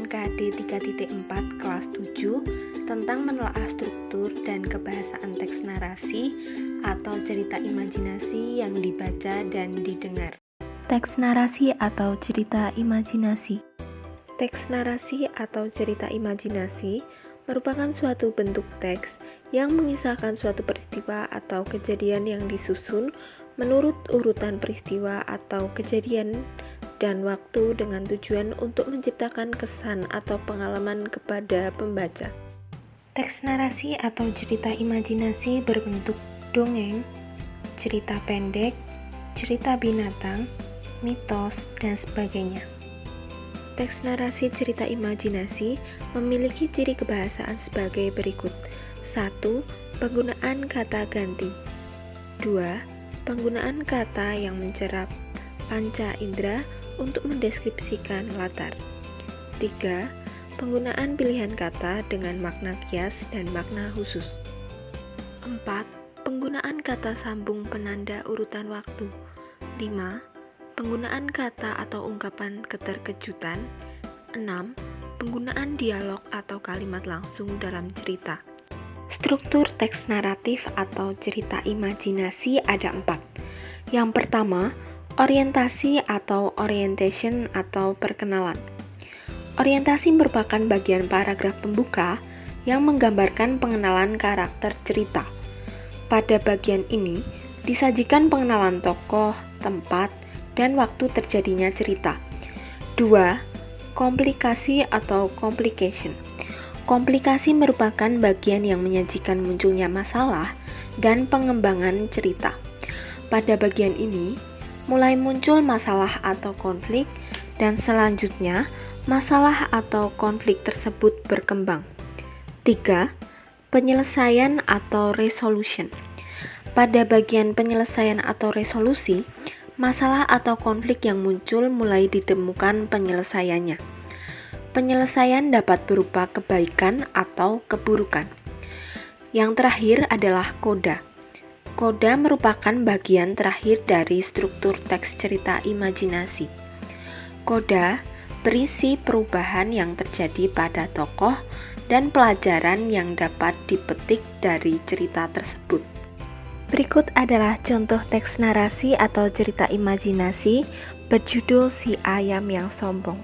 KD 3.4 kelas 7 tentang menelaah struktur dan kebahasaan teks narasi atau cerita imajinasi yang dibaca dan didengar. Teks narasi atau cerita imajinasi. Teks narasi atau cerita imajinasi merupakan suatu bentuk teks yang mengisahkan suatu peristiwa atau kejadian yang disusun menurut urutan peristiwa atau kejadian dan waktu dengan tujuan untuk menciptakan kesan atau pengalaman kepada pembaca. Teks narasi atau cerita imajinasi berbentuk dongeng, cerita pendek, cerita binatang, mitos, dan sebagainya. Teks narasi cerita imajinasi memiliki ciri kebahasaan sebagai berikut. 1. Penggunaan kata ganti. 2. Penggunaan kata yang mencerap panca indera untuk mendeskripsikan latar. 3. Penggunaan pilihan kata dengan makna kias dan makna khusus. 4. Penggunaan kata sambung penanda urutan waktu. 5. Penggunaan kata atau ungkapan keterkejutan. 6. Penggunaan dialog atau kalimat langsung dalam cerita. Struktur teks naratif atau cerita imajinasi ada 4. Yang pertama, orientasi atau orientation atau perkenalan. Orientasi merupakan bagian paragraf pembuka yang menggambarkan pengenalan karakter cerita. Pada bagian ini, disajikan pengenalan tokoh, tempat, dan waktu terjadinya cerita. 2. Komplikasi atau complication. Komplikasi merupakan bagian yang menyajikan munculnya masalah dan pengembangan cerita. Pada bagian ini, mulai muncul masalah atau konflik, dan selanjutnya masalah atau konflik tersebut berkembang. 3. Penyelesaian atau resolution. Pada bagian penyelesaian atau resolusi, masalah atau konflik yang muncul mulai ditemukan penyelesaiannya. Penyelesaian dapat berupa kebaikan atau keburukan. Yang terakhir adalah koda. Koda merupakan bagian terakhir dari struktur teks cerita imajinasi. Koda berisi perubahan yang terjadi pada tokoh dan pelajaran yang dapat dipetik dari cerita tersebut. Berikut adalah contoh teks narasi atau cerita imajinasi berjudul Si Ayam yang Sombong.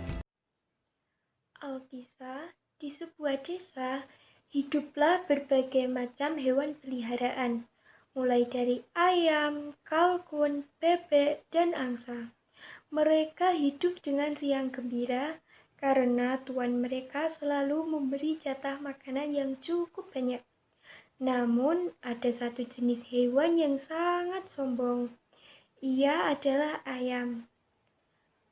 Alkisah, di sebuah desa, hiduplah berbagai macam hewan peliharaan, mulai dari ayam, kalkun, bebek, dan angsa. Mereka hidup dengan riang gembira karena tuan mereka selalu memberi jatah makanan yang cukup banyak. Namun, ada satu jenis hewan yang sangat sombong. Ia adalah ayam.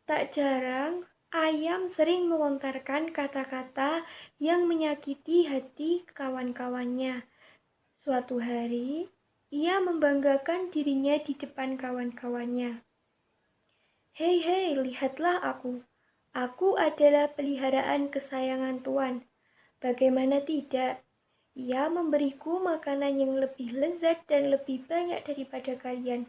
Tak jarang, ayam sering melontarkan kata-kata yang menyakiti hati kawan-kawannya. Suatu hari, ia membanggakan dirinya di depan kawan-kawannya. Hei, lihatlah aku. Aku adalah peliharaan kesayangan Tuan. Bagaimana tidak? Ia memberiku makanan yang lebih lezat dan lebih banyak daripada kalian.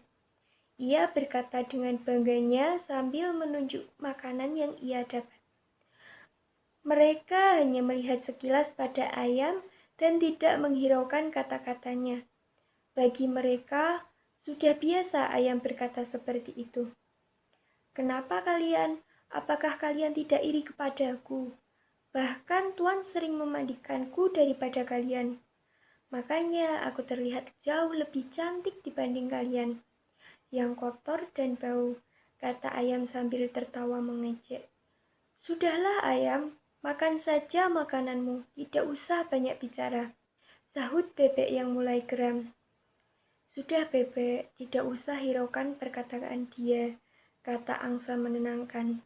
Ia berkata dengan bangganya sambil menunjuk makanan yang ia dapat. Mereka hanya melihat sekilas pada ayam dan tidak menghiraukan kata-katanya. Bagi mereka, sudah biasa ayam berkata seperti itu. Kenapa kalian? Apakah kalian tidak iri kepadaku? Bahkan Tuan sering memandikanku daripada kalian. Makanya aku terlihat jauh lebih cantik dibanding kalian. Yang kotor dan bau, kata ayam sambil tertawa mengejek. Sudahlah ayam, makan saja makananmu, tidak usah banyak bicara. Sahut bebek yang mulai geram. Sudah bebek, tidak usah hiraukan perkataan dia, kata angsa menenangkan.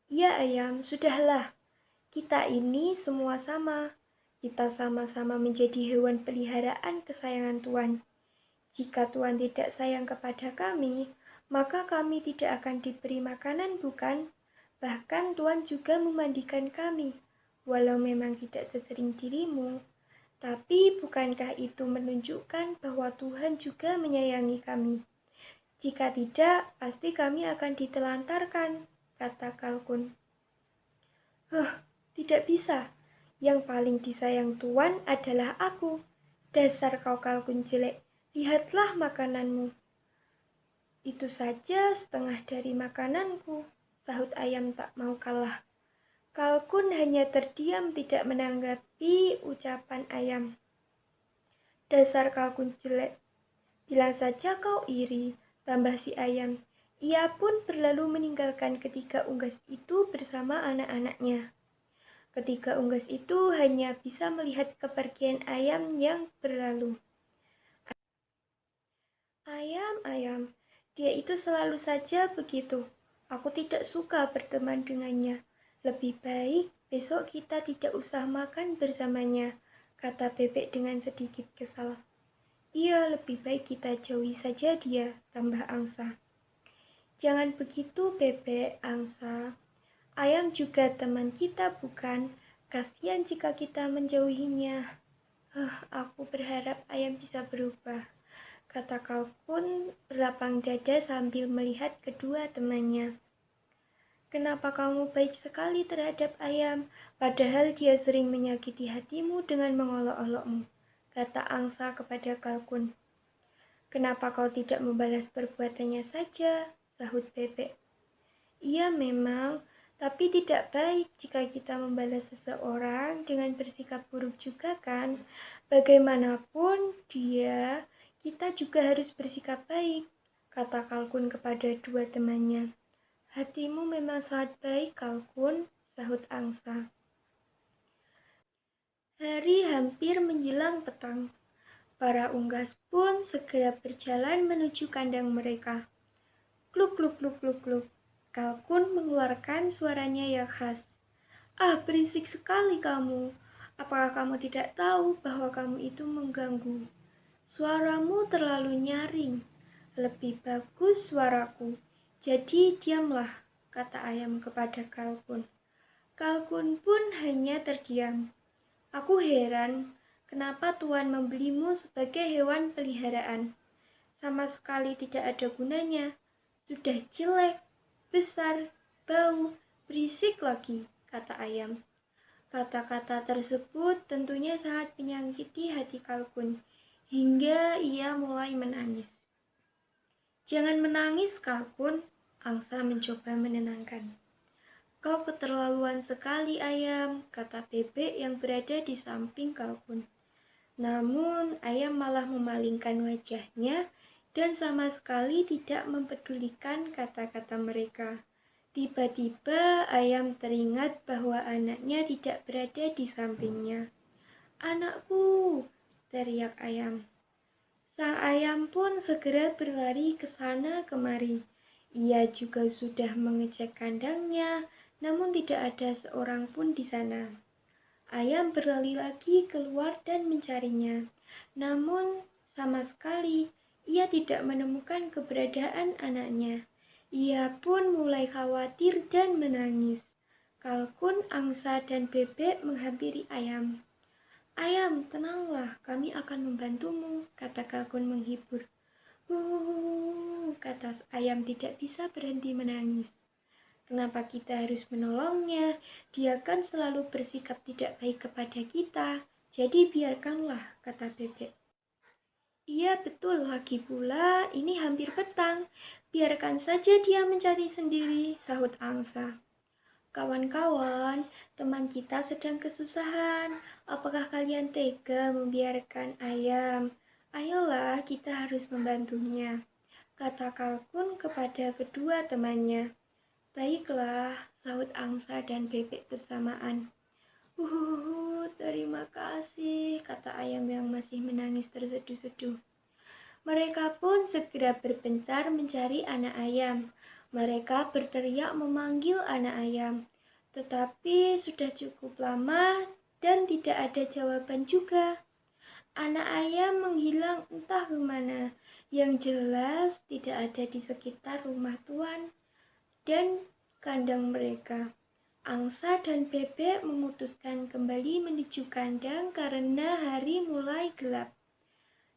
Ya ayam, sudahlah. Kita ini semua sama. Kita sama-sama menjadi hewan peliharaan kesayangan Tuan. Jika Tuan tidak sayang kepada kami, maka kami tidak akan diberi makanan, bukan? Bahkan Tuan juga memandikan kami, walau memang tidak sesering dirimu. Tapi bukankah itu menunjukkan bahwa Tuhan juga menyayangi kami? Jika tidak, pasti kami akan ditelantarkan, kata kalkun. tidak bisa. Yang paling disayang Tuan adalah aku. Dasar kau kalkun jelek, lihatlah makananmu. Itu saja setengah dari makananku, sahut ayam tak mau kalah. Kalkun hanya terdiam tidak menanggapi ucapan ayam. Dasar kalkun jelek, bilang saja kau iri, tambah si ayam. Ia pun berlalu meninggalkan ketiga unggas itu bersama anak-anaknya. Ketiga unggas itu hanya bisa melihat kepergian ayam yang berlalu. Ayam, dia itu selalu saja begitu. Aku tidak suka berteman dengannya. Lebih baik besok kita tidak usah makan bersamanya, kata Bebek dengan sedikit kesal. Iya, lebih baik kita jauhi saja dia, tambah Angsa. Jangan begitu, Bebek, Angsa. Ayam juga teman kita, bukan? Kasihan jika kita menjauhinya. Aku berharap ayam bisa berubah, kata Kalkun berlapang dada sambil melihat kedua temannya. Kenapa kamu baik sekali terhadap ayam, padahal dia sering menyakiti hatimu dengan mengolok-olokmu, kata Angsa kepada Kalkun. Kenapa kau tidak membalas perbuatannya saja, sahut Bebek. Iya memang, tapi tidak baik jika kita membalas seseorang dengan bersikap buruk juga kan. Bagaimanapun dia, kita juga harus bersikap baik, kata Kalkun kepada dua temannya. Hatimu memang sangat baik, Kalkun, sahut Angsa. Hari hampir menjelang petang. Para unggas pun segera berjalan menuju kandang mereka. Kluk, kluk, kluk, kluk, kluk. Kalkun mengeluarkan suaranya yang khas. Berisik sekali kamu. Apakah kamu tidak tahu bahwa kamu itu mengganggu? Suaramu terlalu nyaring. Lebih bagus suaraku. Jadi diamlah, kata ayam kepada Kalkun. Kalkun pun hanya terdiam. Aku heran, kenapa Tuan membelimu sebagai hewan peliharaan? Sama sekali tidak ada gunanya. Sudah jelek, besar, bau, berisik lagi, kata ayam. Kata-kata tersebut tentunya sangat menyakiti hati Kalkun, hingga ia mulai menangis. Jangan menangis, Kalkun, Angsa mencoba menenangkan. Kau keterlaluan sekali, ayam, kata Bebek yang berada di samping Kalkun. Namun, ayam malah memalingkan wajahnya dan sama sekali tidak mempedulikan kata-kata mereka. Tiba-tiba ayam teringat bahwa anaknya tidak berada di sampingnya. Anakku, teriak ayam. Sang ayam pun segera berlari ke sana kemari. Ia juga sudah mengecek kandangnya, namun tidak ada seorang pun di sana. Ayam berlari lagi keluar dan mencarinya, namun sama sekali ia tidak menemukan keberadaan anaknya. Ia pun mulai khawatir dan menangis. Kalkun, Angsa, dan Bebek menghampiri ayam. Ayam, tenanglah, kami akan membantumu, kata Kalkun menghibur. Kata ayam tidak bisa berhenti menangis. Kenapa kita harus menolongnya? Dia kan selalu bersikap tidak baik kepada kita. Jadi biarkanlah, kata Bebek. Iya betul, lagi pula ini hampir petang. Biarkan saja dia mencari sendiri, sahut Angsa. Kawan-kawan, teman kita sedang kesusahan. Apakah kalian tega membiarkan ayam? Ayolah, kita harus membantunya, kata Kalkun kepada kedua temannya. Baiklah, sahut Angsa dan Bebek bersamaan. Terima kasih, kata ayam yang masih menangis terseduh-seduh. Mereka pun segera berpencar mencari anak ayam. Mereka berteriak memanggil anak ayam, tetapi sudah cukup lama dan tidak ada jawaban juga. Anak ayam menghilang entah kemana, yang jelas tidak ada di sekitar rumah Tuan dan kandang mereka. Angsa dan Bebek memutuskan kembali menuju kandang karena hari mulai gelap.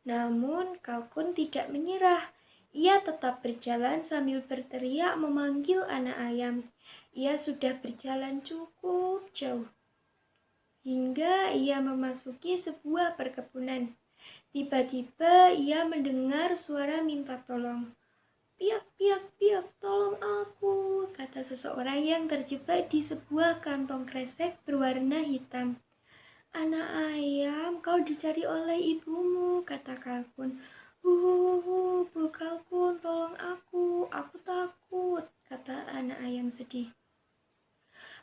Namun Kalkun tidak menyerah. Ia tetap berjalan sambil berteriak memanggil anak ayam. Ia sudah berjalan cukup jauh. hingga ia memasuki sebuah perkebunan. Tiba-tiba ia mendengar suara minta tolong. "Piak, piak, piak, tolong aku," kata seseorang yang terjebak di sebuah kantong kresek berwarna hitam. "Anak ayam, kau dicari oleh ibumu," kata kalkun. Bu kalkun, tolong aku takut," kata anak ayam sedih.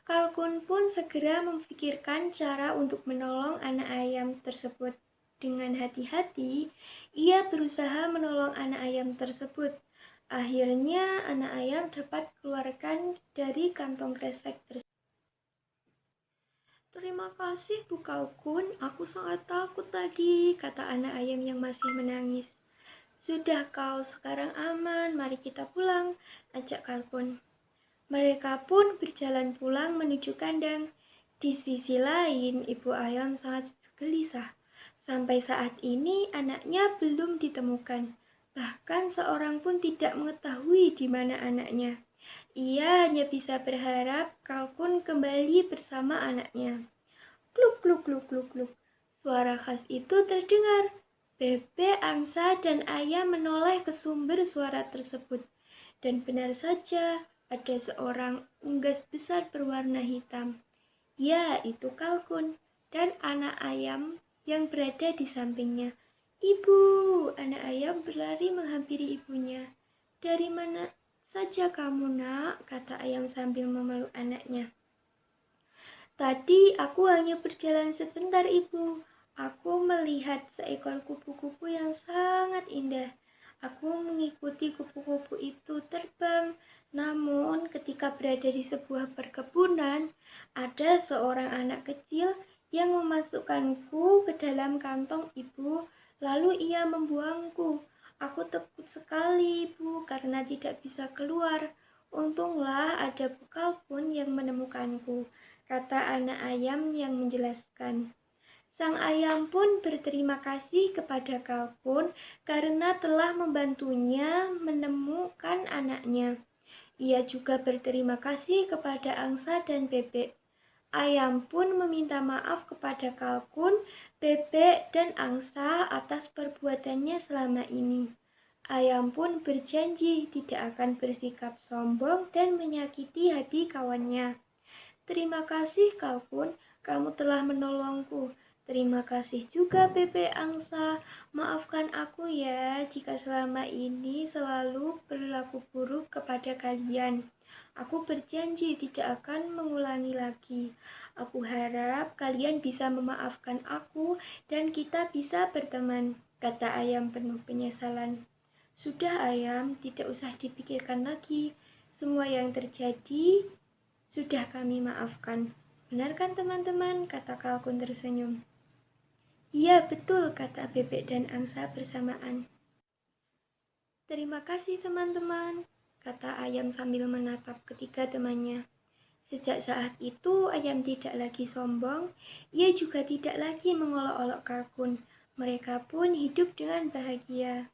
Kalkun pun segera memikirkan cara untuk menolong anak ayam tersebut. Dengan hati-hati, ia berusaha menolong anak ayam tersebut. Akhirnya, anak ayam dapat keluarkan dari kantong kresek tersebut. "Terima kasih, Bu Kalkun. Aku sangat takut tadi," kata anak ayam yang masih menangis. "Sudah kau sekarang aman, mari kita pulang," ajak kalkun. Mereka pun berjalan pulang menuju kandang. Di sisi lain, ibu ayam sangat gelisah. Sampai saat ini anaknya belum ditemukan. Bahkan seorang pun tidak mengetahui di mana anaknya. Ia hanya bisa berharap kalkun kembali bersama anaknya. Kluk, kluk, kluk, kluk, kluk. Suara khas itu terdengar. Bebek, angsa, dan ayam menoleh ke sumber suara tersebut. Dan benar saja, ada seorang unggas besar berwarna hitam. Ya, itu kalkun dan anak ayam yang berada di sampingnya. "Ibu!" Anak ayam berlari menghampiri ibunya. "Dari mana saja kamu, Nak?" kata ayam sambil memeluk anaknya. "Tadi aku hanya berjalan sebentar, Ibu. Aku melihat seekor kupu-kupu yang sangat indah. Aku mengikuti kupu-kupu itu terbang. Namun ketika berada di sebuah perkebunan, ada seorang anak kecil yang memasukkanku ke dalam kantong ibu, lalu ia membuangku. Aku takut sekali, Bu, karena tidak bisa keluar. Untunglah ada Bu Kalkun yang menemukanku," kata anak ayam yang menjelaskan. Sang ayam pun berterima kasih kepada kalkun karena telah membantunya menemukan anaknya. Ia juga berterima kasih kepada angsa dan bebek. Ayam pun meminta maaf kepada kalkun, bebek, dan angsa atas perbuatannya selama ini. Ayam pun berjanji tidak akan bersikap sombong dan menyakiti hati kawannya. "Terima kasih, kalkun, kamu telah menolongku. Terima kasih juga, bebek angsa. Maafkan aku ya jika selama ini selalu berlaku buruk kepada kalian. Aku berjanji tidak akan mengulangi lagi. Aku harap kalian bisa memaafkan aku dan kita bisa berteman," kata ayam penuh penyesalan. "Sudah ayam, tidak usah dipikirkan lagi. Semua yang terjadi sudah kami maafkan. Benar kan teman-teman?" kata kalkun tersenyum. "Iya betul," kata bebek dan angsa bersamaan. "Terima kasih teman-teman," kata ayam sambil menatap ketiga temannya. Sejak saat itu ayam tidak lagi sombong, ia juga tidak lagi mengolok-olok kalkun. Mereka pun hidup dengan bahagia.